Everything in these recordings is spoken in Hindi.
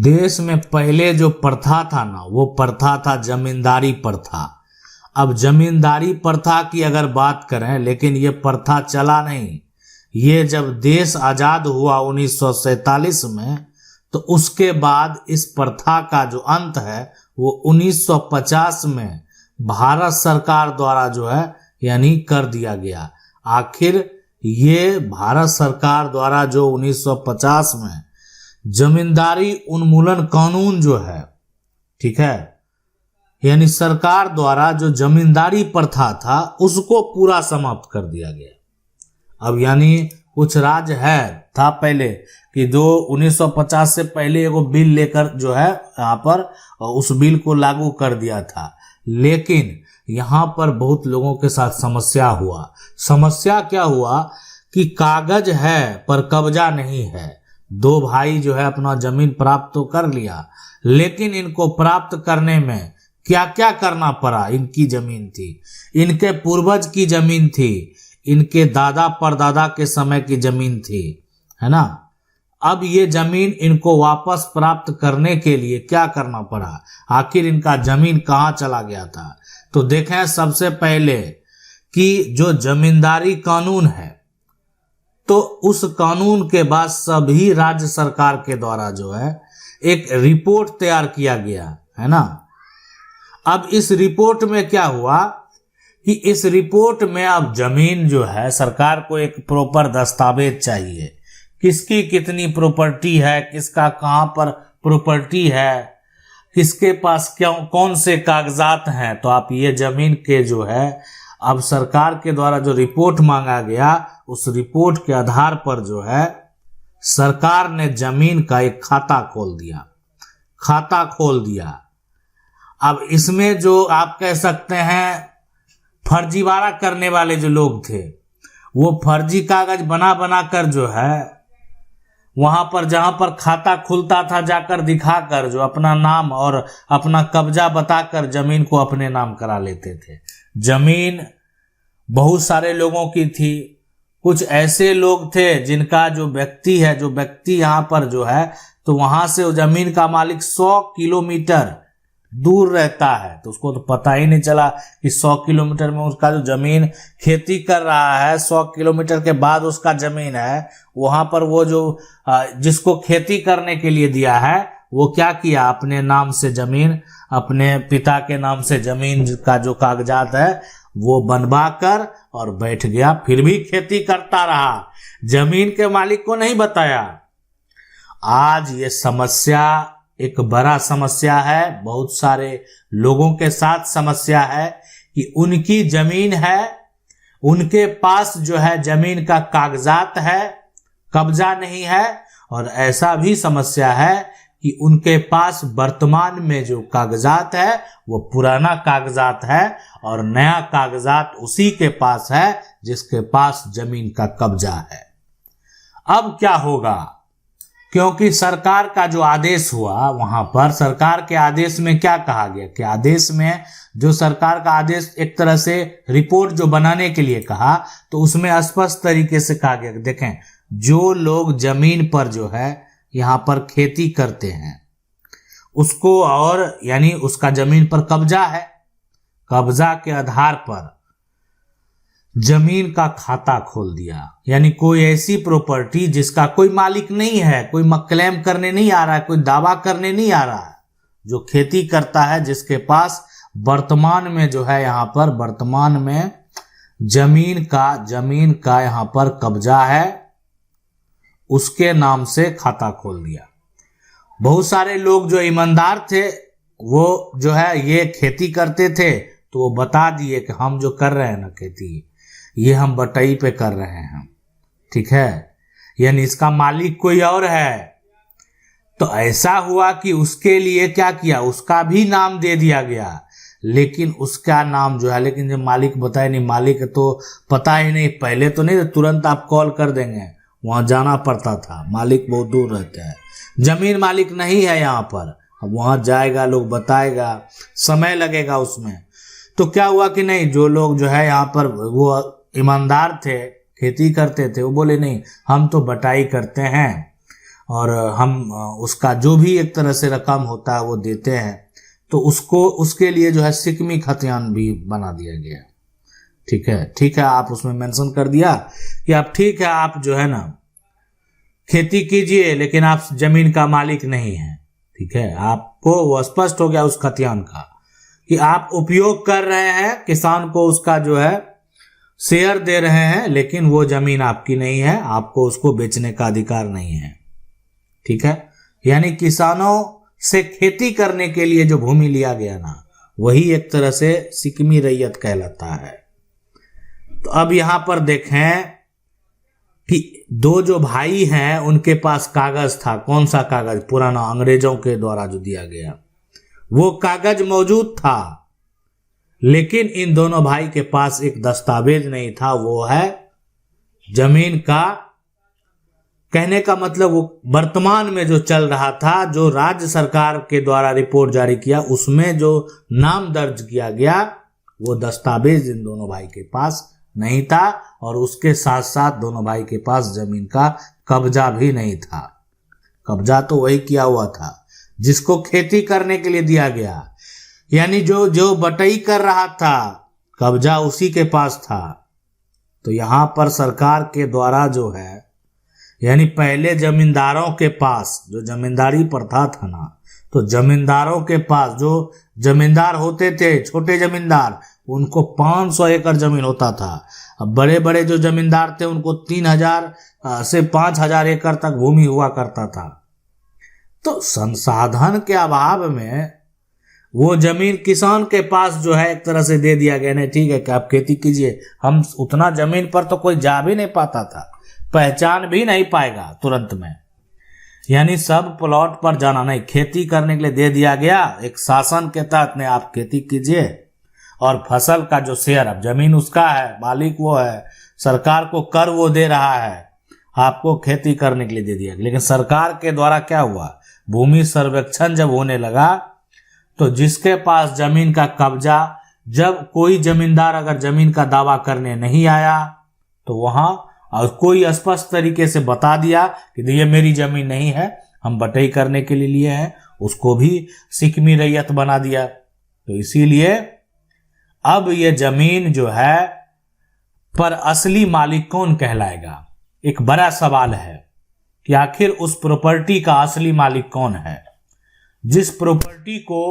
देश में पहले जो प्रथा था ना, वो प्रथा था जमींदारी प्रथा। अब जमींदारी प्रथा की अगर बात करें, लेकिन ये प्रथा चला नहीं। ये जब देश आज़ाद हुआ 1947 में, तो उसके बाद इस प्रथा का जो अंत है वो 1950 में भारत सरकार द्वारा जो है यानी कर दिया गया। आखिर ये भारत सरकार द्वारा जो 1950 में जमींदारी उन्मूलन कानून जो है, ठीक है, यानी सरकार द्वारा जो जमींदारी प्रथा था उसको पूरा समाप्त कर दिया गया। अब यानी कुछ राज्य था पहले कि जो 1950 से पहले एगो बिल लेकर जो है यहाँ पर उस बिल को लागू कर दिया था, लेकिन यहाँ पर बहुत लोगों के साथ समस्या हुआ। समस्या क्या हुआ कि कागज है पर कब्जा नहीं है। दो भाई जो है अपना जमीन प्राप्त तो कर लिया, लेकिन इनको प्राप्त करने में क्या क्या करना पड़ा। इनकी जमीन थी, इनके पूर्वज की जमीन थी, इनके दादा परदादा के समय की जमीन थी, है ना। अब ये जमीन इनको वापस प्राप्त करने के लिए क्या करना पड़ा, आखिर इनका जमीन कहाँ चला गया था। तो देखें सबसे पहले कि जो जमींदारी कानून है, तो उस कानून के बाद सभी राज्य सरकार के द्वारा जो है एक रिपोर्ट तैयार किया गया, है ना। अब इस रिपोर्ट में क्या हुआ कि इस रिपोर्ट में अब जमीन जो है, सरकार को एक प्रॉपर दस्तावेज चाहिए, किसकी कितनी प्रॉपर्टी है, किसका कहाँ पर प्रॉपर्टी है, किसके पास क्या कौन से कागजात हैं। तो आप ये जमीन के जो है अब सरकार के द्वारा जो रिपोर्ट मांगा गया, उस रिपोर्ट के आधार पर जो है सरकार ने जमीन का एक खाता खोल दिया। अब इसमें जो आप कह सकते हैं फर्जीवाड़ा करने वाले जो लोग थे, वो फर्जी कागज बना कर जो है वहां पर जहां पर खाता खुलता था जाकर दिखाकर जो अपना नाम और अपना कब्जा बताकर जमीन को अपने नाम करा लेते थे। जमीन बहुत सारे लोगों की थी। कुछ ऐसे लोग थे जिनका जो व्यक्ति यहाँ पर जो है, तो वहां से वो जमीन का मालिक 100 किलोमीटर दूर रहता है, तो उसको तो पता ही नहीं चला कि 100 किलोमीटर में उसका जो जमीन खेती कर रहा है, 100 किलोमीटर के बाद उसका जमीन है, वहां पर वो जो जिसको खेती करने के लिए दिया है, वो क्या किया, अपने नाम से जमीन, अपने पिता के नाम से जमीन का जो कागजात है वो बनवा कर और बैठ गया, फिर भी खेती करता रहा, जमीन के मालिक को नहीं बताया। आज ये समस्या एक बड़ा समस्या है, बहुत सारे लोगों के साथ समस्या है कि उनकी जमीन है, उनके पास जो है जमीन का कागजात है, कब्जा नहीं है, और ऐसा भी समस्या है कि उनके पास वर्तमान में जो कागजात है वो पुराना कागजात है और नया कागजात उसी के पास है जिसके पास जमीन का कब्जा है। अब क्या होगा, क्योंकि सरकार का जो आदेश हुआ, वहां पर सरकार के आदेश में क्या कहा गया कि आदेश में जो सरकार का आदेश एक तरह से रिपोर्ट जो बनाने के लिए कहा, तो उसमें स्पष्ट तरीके से कहा गया, देखें जो लोग जमीन पर जो है यहाँ पर खेती करते हैं उसको, और यानी उसका जमीन पर कब्जा है, कब्जा के आधार पर जमीन का खाता खोल दिया। यानी कोई ऐसी प्रॉपर्टी जिसका कोई मालिक नहीं है, कोई क्लेम करने नहीं आ रहा है, कोई दावा करने नहीं आ रहा है, जो खेती करता है, जिसके पास वर्तमान में जो है यहाँ पर वर्तमान में जमीन का यहाँ पर कब्जा है, उसके नाम से खाता खोल दिया। बहुत सारे लोग जो ईमानदार थे वो जो है ये खेती करते थे, तो वो बता दिए कि हम जो कर रहे हैं ना खेती, ये हम बटाई पे कर रहे हैं, ठीक है, यानी इसका मालिक कोई और है। तो ऐसा हुआ कि उसके लिए क्या किया, उसका भी नाम दे दिया गया, लेकिन उसका नाम जो है, लेकिन जब मालिक बताए नहीं, मालिक तो पता ही नहीं, पहले तो नहीं तुरंत आप कॉल कर देंगे, वहां जाना पड़ता था, मालिक बहुत दूर रहते हैं, जमीन मालिक नहीं है यहाँ पर, अब वहां जाएगा, लोग बताएगा, समय लगेगा उसमें। तो क्या हुआ कि नहीं, जो लोग जो है यहाँ पर वो ईमानदार थे, खेती करते थे, वो बोले नहीं हम तो बटाई करते हैं और हम उसका जो भी एक तरह से रकम होता है वो देते हैं, तो उसको उसके लिए जो है सिकमी खतियान भी बना दिया गया। ठीक है, ठीक है, आप उसमें मेंशन कर दिया कि आप ठीक है, आप जो है ना खेती कीजिए लेकिन आप जमीन का मालिक नहीं हैं। ठीक है, आपको वो स्पष्ट हो गया उस खतियान का कि आप उपयोग कर रहे हैं, किसान को उसका जो है शेयर दे रहे हैं, लेकिन वो जमीन आपकी नहीं है, आपको उसको बेचने का अधिकार नहीं है। ठीक है, यानी किसानों से खेती करने के लिए जो भूमि लिया गया ना, वही एक तरह से सिकमी रैयत कहलाता है। तो अब यहां पर देखें कि दो जो भाई हैं उनके पास कागज था। कौन सा कागज? पुराना अंग्रेजों के द्वारा जो दिया गया वो कागज मौजूद था, लेकिन इन दोनों भाई के पास एक दस्तावेज नहीं था, वो है जमीन का। कहने का मतलब वो वर्तमान में जो चल रहा था, जो राज्य सरकार के द्वारा रिपोर्ट जारी किया, उसमें जो नाम दर्ज किया गया वो दस्तावेज इन दोनों भाई के पास नहीं था, और उसके साथ साथ दोनों भाई के पास जमीन का कब्जा भी नहीं था। कब्जा तो वही किया हुआ था जिसको खेती करने के लिए दिया गया, यानी जो बटई कर रहा था, कब्जा उसी के पास था। तो यहां पर सरकार के द्वारा जो है, यानी पहले जमींदारों के पास जो जमींदारी प्रथा था ना, तो जमींदारों के पास जो जमींदार होते थे, छोटे जमींदार, उनको 500 एकड़ जमीन होता था। अब बड़े बड़े जो जमींदार थे उनको 3000 से 5000 एकड़ तक भूमि हुआ करता था। तो संसाधन के अभाव में वो जमीन किसान के पास जो है एक तरह से दे दिया गया। नहीं, ठीक है कि आप खेती कीजिए, हम उतना जमीन पर तो कोई जा भी नहीं पाता था, पहचान भी नहीं पाएगा तुरंत में, यानी सब प्लॉट पर जाना नहीं, खेती करने के लिए दे दिया गया। एक शासन के तहत में आप खेती कीजिए, और फसल का जो शेयर, अब जमीन उसका है, मालिक वो है, सरकार को कर वो दे रहा है, आपको खेती करने के लिए दे दिया। लेकिन सरकार के द्वारा क्या हुआ, भूमि सर्वेक्षण जब होने लगा, तो जिसके पास जमीन का कब्जा, जब कोई जमींदार अगर जमीन का दावा करने नहीं आया, तो वहां और कोई स्पष्ट तरीके से बता दिया कि ये मेरी जमीन नहीं है, हम बटाई करने के लिए हैं, उसको भी सिकमी रैयत बना दिया। तो इसीलिए अब ये जमीन जो है पर असली मालिक कौन कहलाएगा, एक बड़ा सवाल है कि आखिर उस प्रॉपर्टी का असली मालिक कौन है, जिस प्रॉपर्टी को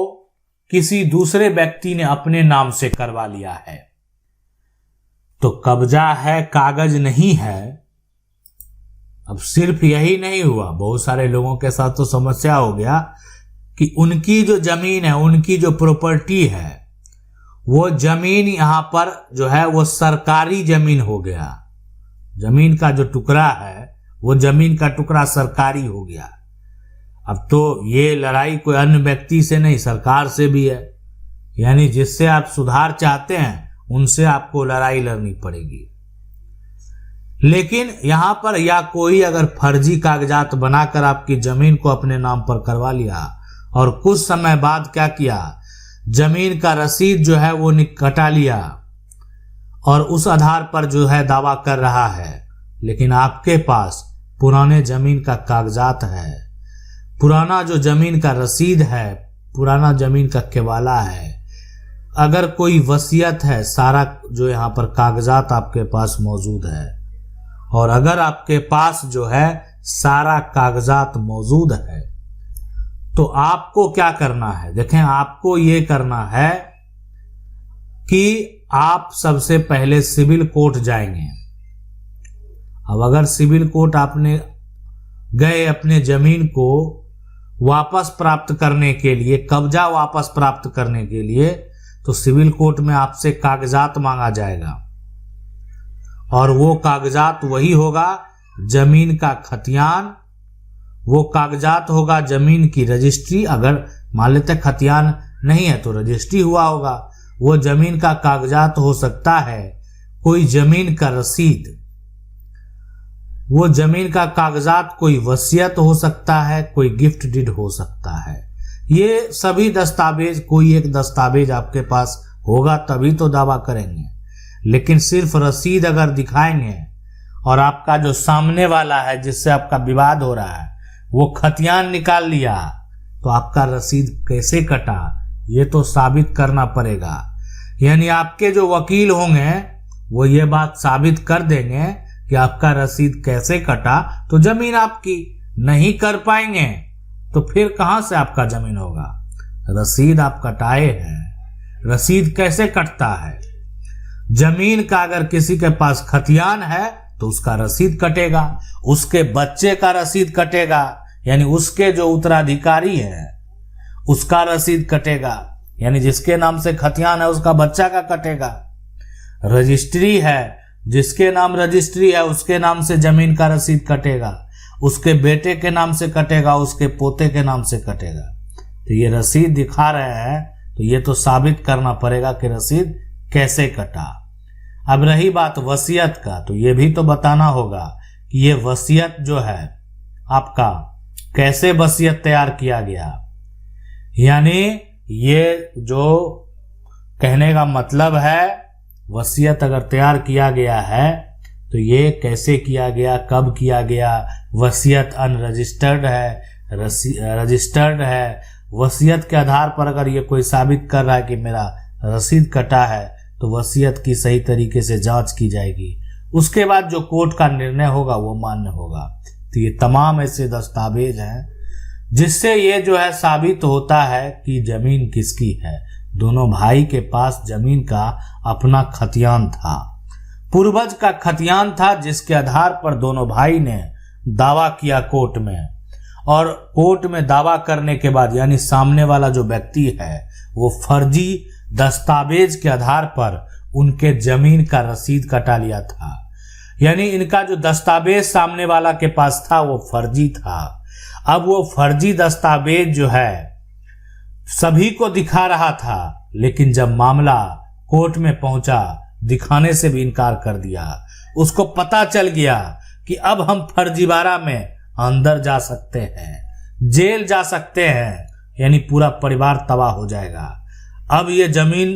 किसी दूसरे व्यक्ति ने अपने नाम से करवा लिया है। तो कब्जा है, कागज नहीं है। अब सिर्फ यही नहीं हुआ, बहुत सारे लोगों के साथ तो समस्या हो गया कि उनकी जो जमीन है, उनकी जो प्रॉपर्टी है, वो जमीन यहां पर जो है वो सरकारी जमीन हो गया। जमीन का जो टुकड़ा है वो जमीन का टुकड़ा सरकारी हो गया। अब तो ये लड़ाई कोई अन्य व्यक्ति से नहीं, सरकार से भी है, यानी जिससे आप सुधार चाहते हैं उनसे आपको लड़ाई लड़नी पड़ेगी। लेकिन यहां पर या कोई अगर फर्जी कागजात बनाकर आपकी जमीन को अपने नाम पर करवा लिया, और कुछ समय बाद क्या किया, जमीन का रसीद जो है वो कटा लिया, और उस आधार पर जो है दावा कर रहा है, लेकिन आपके पास पुराने जमीन का कागजात है, पुराना जो जमीन का रसीद है, पुराना जमीन का केवाला है, अगर कोई वसीयत है, सारा जो यहाँ पर कागजात आपके पास मौजूद है। और अगर आपके पास जो है सारा कागजात मौजूद है, तो आपको क्या करना है, देखें, आपको ये करना है कि आप सबसे पहले सिविल कोर्ट जाएंगे। अब अगर सिविल कोर्ट आपने गए अपने जमीन को वापस प्राप्त करने के लिए, कब्जा वापस प्राप्त करने के लिए, तो सिविल कोर्ट में आपसे कागजात मांगा जाएगा, और वो कागजात वही होगा जमीन का खतियान, वो कागजात होगा जमीन की रजिस्ट्री। अगर मान लेते खतियान नहीं है तो रजिस्ट्री हुआ होगा, वो जमीन का कागजात हो सकता है, कोई जमीन का रसीद, वो जमीन का कागजात कोई वसीयत हो सकता है, कोई गिफ्ट डीड हो सकता है। ये सभी दस्तावेज, कोई एक दस्तावेज आपके पास होगा तभी तो दावा करेंगे। लेकिन सिर्फ रसीद अगर दिखाएंगे और आपका जो सामने वाला है जिससे आपका विवाद हो रहा है वो खतियान निकाल लिया, तो आपका रसीद कैसे कटा ये तो साबित करना पड़ेगा। यानी आपके जो वकील होंगे वो ये बात साबित कर देंगे कि आपका रसीद कैसे कटा, तो जमीन आपकी। नहीं कर पाएंगे तो फिर कहां से आपका जमीन होगा। रसीद आप कटाए हैं, रसीद कैसे कटता है। जमीन का अगर किसी के पास खतियान है तो उसका रसीद कटेगा, उसके बच्चे का रसीद कटेगा, यानी उसके जो उत्तराधिकारी है उसका रसीद कटेगा, यानी जिसके नाम से खतियान है उसका बच्चा का कटेगा। रजिस्ट्री है, जिसके नाम रजिस्ट्री है उसके नाम से जमीन का रसीद कटेगा, उसके बेटे के नाम से कटेगा, उसके पोते के नाम से कटेगा। तो ये रसीद दिखा रहे हैं तो ये तो साबित करना पड़ेगा कि रसीद कैसे कटा। अब रही बात वसीयत का, तो ये भी तो बताना होगा कि ये वसीयत जो है आपका कैसे वसीयत तैयार किया गया। यानी ये जो कहने का मतलब है वसीयत अगर तैयार किया गया है तो ये कैसे किया गया, कब किया गया। वसीयत अनरजिस्टर्ड है, रजिस्टर्ड है। वसीयत के आधार पर अगर ये कोई साबित कर रहा है कि मेरा रसीद कटा है तो वसीयत की सही तरीके से जांच की जाएगी, उसके बाद जो कोर्ट का निर्णय होगा वो मान्य होगा। तो ये तमाम ऐसे दस्तावेज हैं जिससे ये जो है साबित होता है कि जमीन किसकी है। दोनों भाई के पास जमीन का अपना खतियान था, पूर्वज का खतियान था, जिसके आधार पर दोनों भाई ने दावा किया कोर्ट में। और कोर्ट में दावा करने के बाद यानी सामने वाला जो व्यक्ति है वो फर्जी दस्तावेज के आधार पर उनके जमीन का रसीद कटा लिया था। यानी इनका जो दस्तावेज सामने वाला के पास था वो फर्जी था। अब वो फर्जी दस्तावेज जो है सभी को दिखा रहा था, लेकिन जब मामला कोर्ट में पहुंचा दिखाने से भी इनकार कर दिया। उसको पता चल गया कि अब हम फर्जीवाड़ा में अंदर जा सकते हैं, जेल जा सकते हैं, यानी पूरा परिवार तबाह हो जाएगा। अब ये जमीन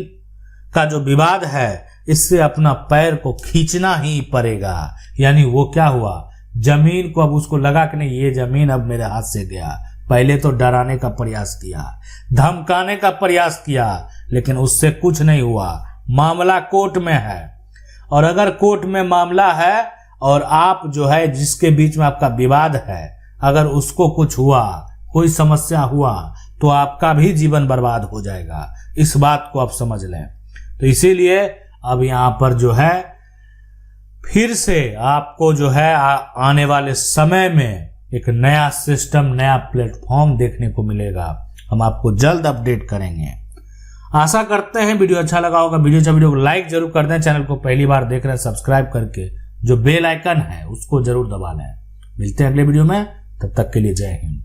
का जो विवाद है इससे अपना पैर को खींचना ही पड़ेगा। यानी वो क्या हुआ, जमीन को अब उसको लगा कि नहीं ये जमीन अब मेरे हाथ से गया। पहले तो डराने का प्रयास किया, धमकाने का प्रयास किया, लेकिन उससे कुछ नहीं हुआ। मामला कोर्ट में है, और अगर कोर्ट में मामला है और आप जो है जिसके बीच में आपका विवाद है अगर उसको कुछ हुआ, कोई समस्या हुआ, तो आपका भी जीवन बर्बाद हो जाएगा। इस बात को आप समझ लें। तो इसीलिए अब यहाँ पर जो है फिर से आपको जो है आने वाले समय में एक नया सिस्टम, नया प्लेटफॉर्म देखने को मिलेगा। हम आपको जल्द अपडेट करेंगे। आशा करते हैं वीडियो अच्छा लगा होगा। वीडियो को लाइक जरूर कर दें। चैनल को पहली बार देख रहे हैं सब्सक्राइब करके जो बेल आइकन है उसको जरूर दबा लें। मिलते हैं अगले वीडियो में, तब तक के लिए जय हिंद।